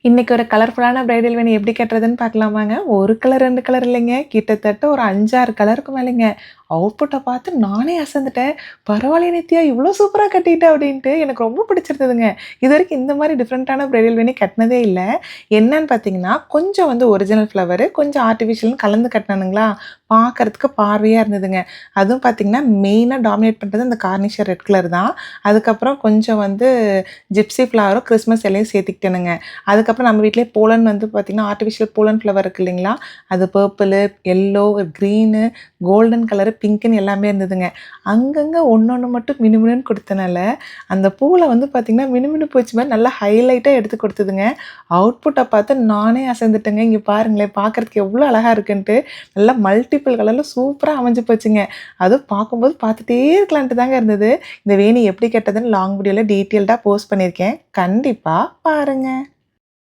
இன்னைக்கு ஒரு கலர்ஃபுல்லான பிரைடல் வேணி எப்படி கட்டுறதுன்னு பார்க்கலாமாங்க. ஒரு கலர் 2 கலர் இல்லைங்க. கிட்டத்தட்ட ஒரு 5, 6 கலருக்கு மேலேங்க. அவுட்புட்ட பார்த்து நானே அசந்துட்டேன். "பரவாயில்லையே நித்யா இவ்ளோ சூப்பரா கட்டிட்ட" அப்படின்ட்டு எனக்கு ரொம்ப பிடிச்சிருந்ததுங்க. இதுவரைக்கும் இந்த மாரி டிஃப்ரெண்ட்டான பிரைடல் வேணி கட்டினதே இல்ல. என்னன்னு பார்த்தீங்கன்னா, கொஞ்சம் வந்து ஒரிஜினல் ஃப்ளவரு, கொஞ்சம் ஆர்ட்டிஃபிஷியல்னு கலந்து கட்டினனுங்களா, பார்க்கறதுக்கு பார்வையா இருந்ததுங்க. அதுவும் பார்த்தீங்கன்னா, மெயினா டாமினேட் பண்றது அந்த கார்னிஷர் ரெட் கலர் தான். அதுக்கப்புறம் கொஞ்சம் வந்து ஜிப்ஸி ஃப்ளவரும், கிறிஸ்மஸ் எலையும் சேர்த்துக்கிட்டேனுங்க. அதுக்கப்புறம் நம்ம வீட்லயே போலன் வந்து பார்த்திங்கன்னா, ஆர்ட்டிஃபிஷியல் போலன் ஃப்ளவர் இருக்கு இல்லைங்களா? அது purple, yellow, green, golden colour, பிங்க்குன்னு எல்லாமே இருந்ததுங்க. அங்கங்க ஒண்ணொண்ணு மட்டும் மினுமினுன்னு குடுத்தனால, அந்த பூவுல வந்து பார்த்திங்கன்னா, மினுமினுப்பு வச்ச மாரி நல்லா ஹைலைட்டா எடுத்து குடுத்ததுங்க. அவுட்புட்ட பார்த்து நானே அசந்துட்டேங்க. இங்க பாருங்களேன், பார்க்கறதுக்கு எவ்ளோ அழகா இருக்குன்ட்டு. நல்லா மல்டிபிள் கலர்ல சூப்பரா அமைஞ்சு போச்சுங்க. அதுவும் பார்க்கும்போது பார்த்துட்டே இருக்கலான்ட்டு தாங்க இருந்தது. இந்த வேணி எப்படி கெட்டதுன்னு லாங் வீடியோல டீட்டெயில்டா போஸ்ட் பண்ணியிருக்கேன். கண்டிப்பா பாருங்க.